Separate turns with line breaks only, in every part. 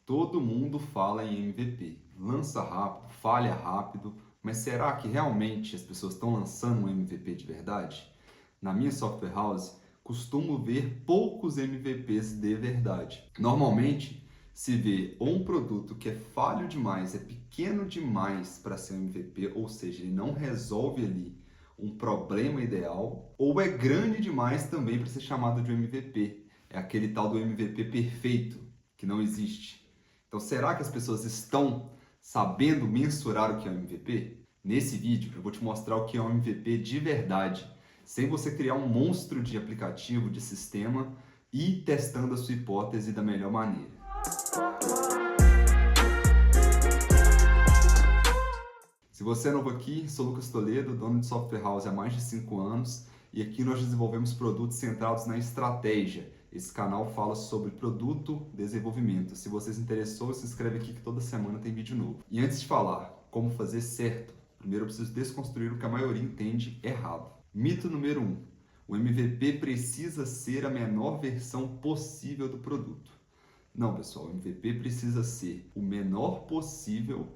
Todo mundo fala em MVP. Lança rápido, falha rápido, mas será que realmente as pessoas estão lançando um MVP de verdade? Na minha software house, costumo ver poucos MVPs de verdade. Normalmente, se vê ou um produto que é falho demais, é pequeno demais para ser um MVP, ou seja, ele não resolve ali um problema ideal, ou é grande demais também para ser chamado de um MVP. É aquele tal do MVP perfeito, que não existe. Então, será que as pessoas estão sabendo mensurar o que é um MVP? Nesse vídeo, eu vou te mostrar o que é um MVP de verdade, sem você criar um monstro de aplicativo, de sistema e testando a sua hipótese da melhor maneira. Se você é novo aqui, sou Lucas Toledo, dono de software house há mais de 5 anos e aqui nós desenvolvemos produtos centrados na estratégia. Esse canal fala sobre produto desenvolvimento. Se você se interessou, se inscreve aqui que toda semana tem vídeo novo. E antes de falar como fazer certo, primeiro eu preciso desconstruir o que a maioria entende errado. Mito número 1. O MVP precisa ser a menor versão possível do produto. Não, pessoal, o MVP precisa ser o menor possível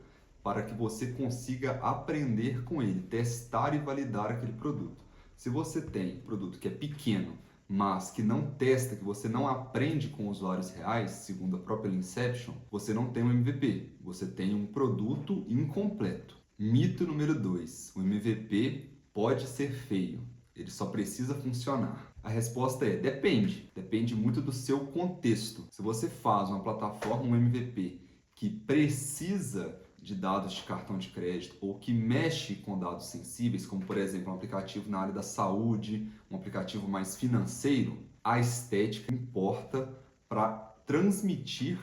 para que você consiga aprender com ele, testar e validar aquele produto. Se você tem um produto que é pequeno, mas que não testa, que você não aprende com usuários reais, segundo a própria Inception, você não tem um MVP, você tem um produto incompleto. Mito número 2, o MVP pode ser feio, ele só precisa funcionar. A resposta é depende. Depende muito do seu contexto. Se você faz uma plataforma, um MVP, que precisa de dados de cartão de crédito ou que mexe com dados sensíveis, como por exemplo um aplicativo na área da saúde, um aplicativo mais financeiro, a estética importa para transmitir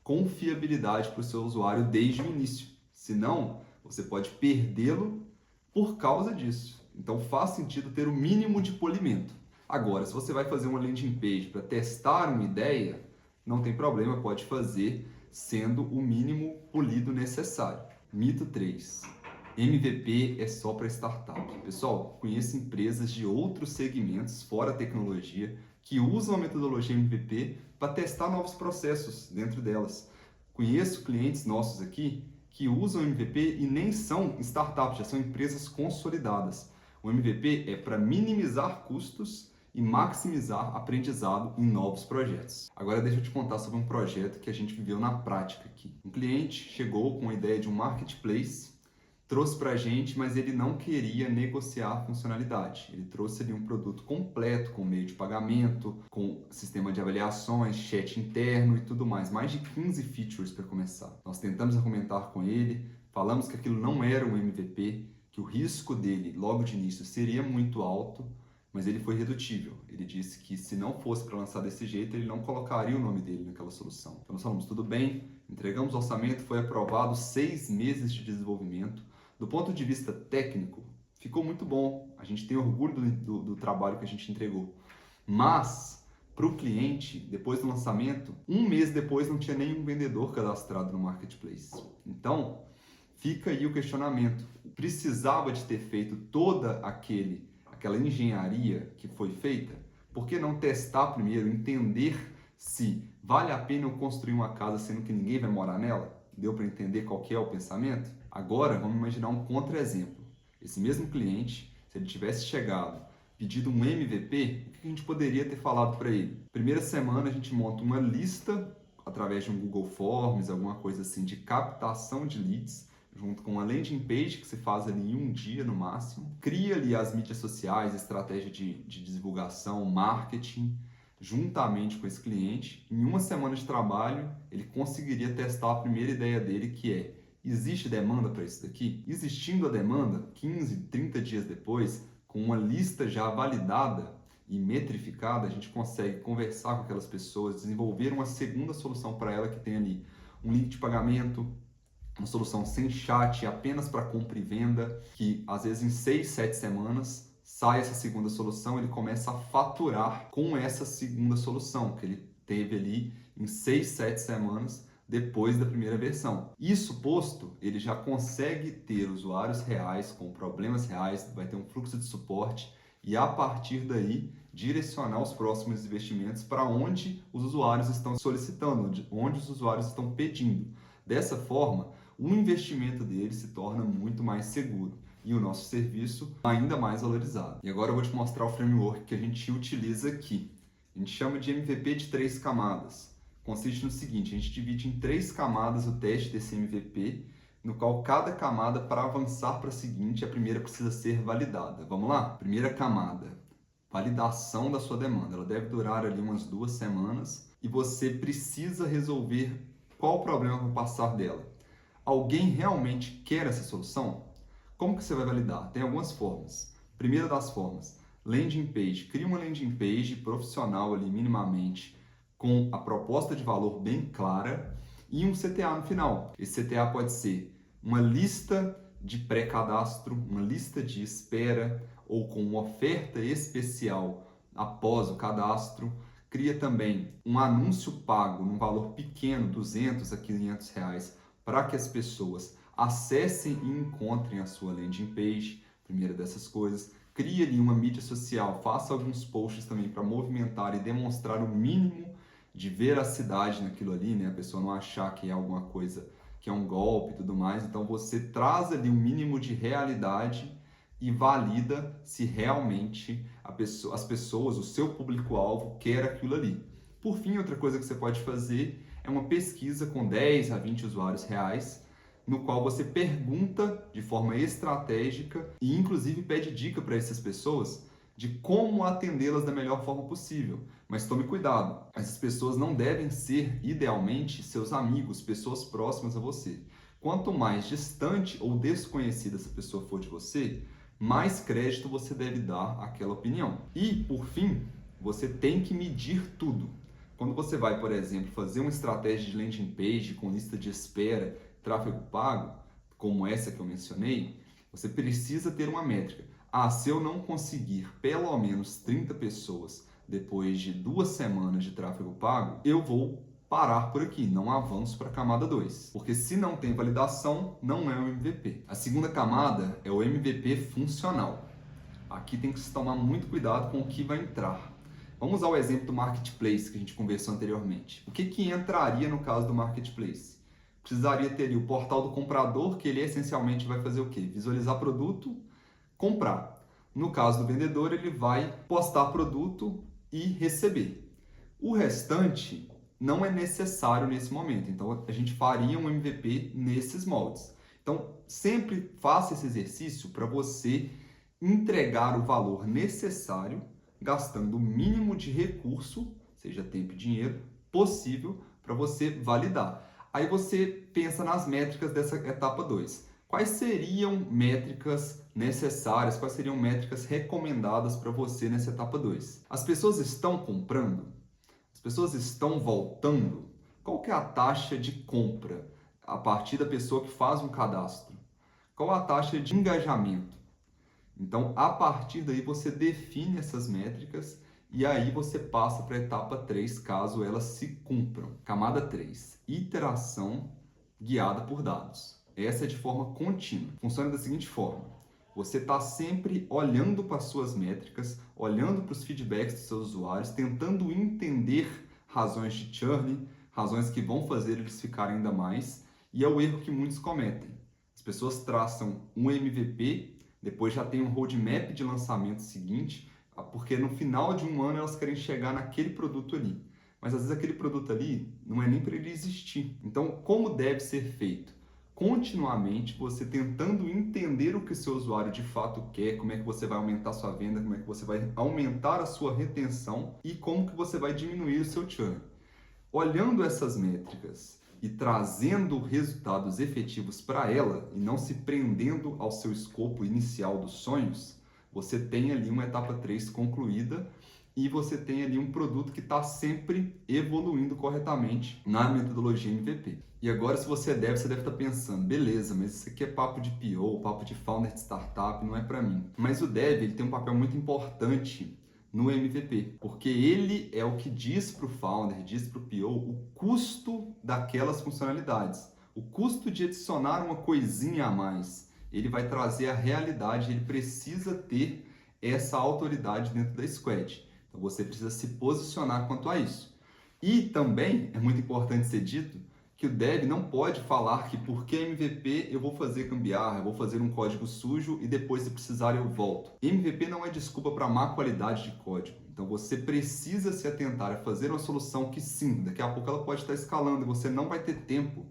confiabilidade para o seu usuário desde o início. Senão, você pode perdê-lo por causa disso. Então faz sentido ter o mínimo de polimento. Agora, se você vai fazer uma landing page para testar uma ideia, não tem problema, pode fazer sendo o mínimo polido necessário. Mito 3. MVP é só para startup. Pessoal, conheço empresas de outros segmentos fora a tecnologia que usam a metodologia MVP para testar novos processos dentro delas. Conheço clientes nossos aqui que usam MVP e nem são startups, já são empresas consolidadas. O MVP é para minimizar custos e maximizar aprendizado em novos projetos. Agora deixa eu te contar sobre um projeto que a gente viveu na prática aqui. Um cliente chegou com a ideia de um marketplace, trouxe para a gente, mas ele não queria negociar a funcionalidade. Ele trouxe ali um produto completo, com meio de pagamento, com sistema de avaliações, chat interno e tudo mais de 15 features para começar. Nós tentamos argumentar com ele, falamos que aquilo não era um MVP, que o risco dele logo de início seria muito alto, mas ele foi redutível. Ele disse que se não fosse para lançar desse jeito, ele não colocaria o nome dele naquela solução. Então nós falamos, tudo bem, entregamos o orçamento, foi aprovado, 6 meses de desenvolvimento. Do ponto de vista técnico, ficou muito bom. A gente tem orgulho do trabalho que a gente entregou. Mas, para o cliente, depois do lançamento, 1 mês depois não tinha nenhum vendedor cadastrado no marketplace. Então, fica aí o questionamento. Precisava de ter feito toda aquela engenharia que foi feita? Por que não testar primeiro, entender se vale a pena eu construir uma casa sendo que ninguém vai morar nela? Deu para entender qual que é o pensamento? Agora, vamos imaginar um contra-exemplo. Esse mesmo cliente, se ele tivesse chegado, pedido um MVP, o que a gente poderia ter falado para ele? Primeira semana a gente monta uma lista, através de um Google Forms, alguma coisa assim, de captação de leads, junto com uma landing page que você faz ali em 1 dia no máximo. Cria ali as mídias sociais, estratégia de divulgação, marketing, juntamente com esse cliente. Em 1 semana de trabalho, ele conseguiria testar a primeira ideia dele, que é: existe demanda para isso daqui? Existindo a demanda, 15, 30 dias depois, com uma lista já validada e metrificada, a gente consegue conversar com aquelas pessoas, desenvolver uma segunda solução para ela que tem ali um link de pagamento, uma solução sem chat, apenas para compra e venda, que às vezes em 6, 7 semanas sai essa segunda solução, ele começa a faturar com essa segunda solução que ele teve ali em 6, 7 semanas depois da primeira versão. Isso posto, ele já consegue ter usuários reais com problemas reais, vai ter um fluxo de suporte e a partir daí direcionar os próximos investimentos para onde os usuários estão solicitando, onde os usuários estão pedindo. Dessa forma, o investimento deles se torna muito mais seguro e o nosso serviço ainda mais valorizado. E agora eu vou te mostrar o framework que a gente utiliza aqui. A gente chama de MVP de 3 camadas. Consiste no seguinte: a gente divide em 3 camadas o teste desse MVP, no qual cada camada, para avançar para a seguinte, a primeira precisa ser validada. Vamos lá? Primeira camada, validação da sua demanda. Ela deve durar ali umas 2 semanas e você precisa resolver qual o problema para passar dela. Alguém realmente quer essa solução? Como que você vai validar? Tem algumas formas. Primeira das formas, landing page. Cria uma landing page profissional ali minimamente, com a proposta de valor bem clara e um CTA no final. Esse CTA pode ser uma lista de pré-cadastro, uma lista de espera ou com uma oferta especial após o cadastro. Cria também um anúncio pago num valor pequeno, 200 a 500 reais, para que as pessoas acessem e encontrem a sua landing page, primeira dessas coisas. Cria ali uma mídia social, faça alguns posts também para movimentar e demonstrar o mínimo de veracidade naquilo ali, né? A pessoa não achar que é alguma coisa, que é um golpe e tudo mais. Então você traz ali um mínimo de realidade e valida se realmente as pessoas, o seu público-alvo, quer aquilo ali. Por fim, outra coisa que você pode fazer é uma pesquisa com 10 a 20 usuários reais, no qual você pergunta de forma estratégica e inclusive pede dica para essas pessoas de como atendê-las da melhor forma possível. Mas tome cuidado, essas pessoas não devem ser, idealmente, seus amigos, pessoas próximas a você. Quanto mais distante ou desconhecida essa pessoa for de você, mais crédito você deve dar àquela opinião. E, por fim, você tem que medir tudo. Quando você vai, por exemplo, fazer uma estratégia de landing page com lista de espera, tráfego pago, como essa que eu mencionei, você precisa ter uma métrica. Se eu não conseguir pelo menos 30 pessoas depois de 2 semanas de tráfego pago, eu vou parar por aqui, não avanço para a camada 2. Porque se não tem validação, não é um MVP. A segunda camada é o MVP funcional. Aqui tem que se tomar muito cuidado com o que vai entrar. Vamos usar o exemplo do Marketplace que a gente conversou anteriormente. O que entraria no caso do Marketplace? Precisaria ter ali o portal do comprador, que ele essencialmente vai fazer o quê? Visualizar produto, comprar. No caso do vendedor, ele vai postar produto e receber. O restante não é necessário nesse momento, então a gente faria um MVP nesses moldes. Então, sempre faça esse exercício para você entregar o valor necessário, gastando o mínimo de recurso, seja tempo e dinheiro, possível para você validar. Aí você pensa nas métricas dessa etapa 2. Quais seriam métricas necessárias, quais seriam métricas recomendadas para você nessa etapa 2? As pessoas estão comprando? As pessoas estão voltando? Qual que é a taxa de compra a partir da pessoa que faz um cadastro? Qual a taxa de engajamento? Então, a partir daí você define essas métricas e aí você passa para a etapa 3, caso elas se cumpram. Camada 3, iteração guiada por dados. Essa é de forma contínua. Funciona da seguinte forma: você está sempre olhando para as suas métricas, olhando para os feedbacks dos seus usuários, tentando entender razões de churn, razões que vão fazer eles ficarem ainda mais, e é o erro que muitos cometem. As pessoas traçam um MVP, depois já tem um roadmap de lançamento seguinte, porque no final de um ano elas querem chegar naquele produto ali. Mas às vezes aquele produto ali não é nem para ele existir. Então, como deve ser feito? Continuamente você tentando entender o que o seu usuário de fato quer, como é que você vai aumentar a sua venda, como é que você vai aumentar a sua retenção e como que você vai diminuir o seu churn. Olhando essas métricas e trazendo resultados efetivos para ela e não se prendendo ao seu escopo inicial dos sonhos, você tem ali uma etapa 3 concluída e você tem ali um produto que está sempre evoluindo corretamente na metodologia MVP. E agora, se você deve estar pensando, beleza, mas isso aqui é papo de PO, papo de founder de startup, não é para mim. Mas o dev ele tem um papel muito importante no MVP, porque ele é o que diz para o founder, diz para o PO o custo daquelas funcionalidades. O custo de adicionar uma coisinha a mais. Ele vai trazer a realidade, ele precisa ter essa autoridade dentro da squad. Então você precisa se posicionar quanto a isso. E também é muito importante ser dito que o dev não pode falar que porque é MVP eu vou fazer gambiarra, eu vou fazer um código sujo e depois se precisar eu volto. MVP não é desculpa para má qualidade de código. Então você precisa se atentar a fazer uma solução que sim, daqui a pouco ela pode estar escalando e você não vai ter tempo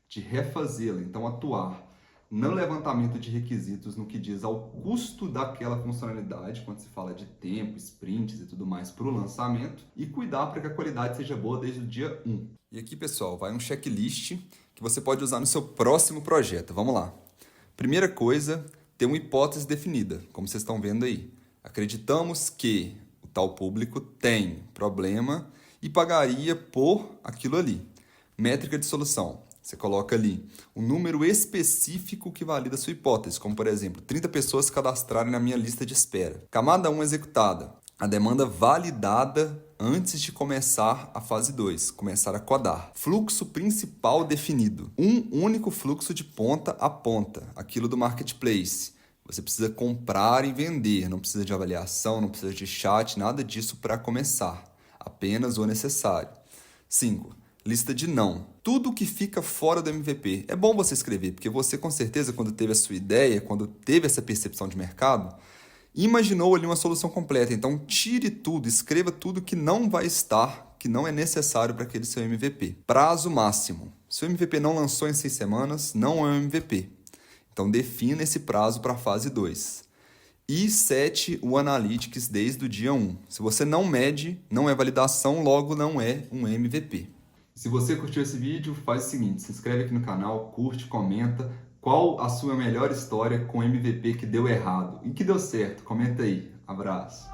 de refazê-la. Então atuar no levantamento de requisitos no que diz ao custo daquela funcionalidade, quando se fala de tempo, sprints e tudo mais para o lançamento, e cuidar para que a qualidade seja boa desde o dia 1. E aqui, pessoal, vai um checklist que você pode usar no seu próximo projeto. Vamos lá. Primeira coisa, ter uma hipótese definida, como vocês estão vendo aí. Acreditamos que o tal público tem problema e pagaria por aquilo ali. Métrica de solução. Você coloca ali um número específico que valida a sua hipótese, como por exemplo, 30 pessoas se cadastrarem na minha lista de espera. Camada 1 executada. A demanda validada antes de começar a fase 2, começar a codar. Fluxo principal definido. Um único fluxo de ponta a ponta, aquilo do marketplace. Você precisa comprar e vender, não precisa de avaliação, não precisa de chat, nada disso para começar. Apenas o necessário. 5. Lista de não. Tudo que fica fora do MVP. É bom você escrever, porque você com certeza, quando teve a sua ideia, quando teve essa percepção de mercado, imaginou ali uma solução completa. Então tire tudo, escreva tudo que não vai estar, que não é necessário para aquele seu MVP. Prazo máximo. Se o MVP não lançou em 6 semanas, não é um MVP. Então defina esse prazo para a fase 2. E sete o Analytics desde o dia 1. Se você não mede, não é validação, logo não é um MVP. Se você curtiu esse vídeo, faz o seguinte, se inscreve aqui no canal, curte, comenta qual a sua melhor história com MVP que deu errado e que deu certo. Comenta aí. Abraço.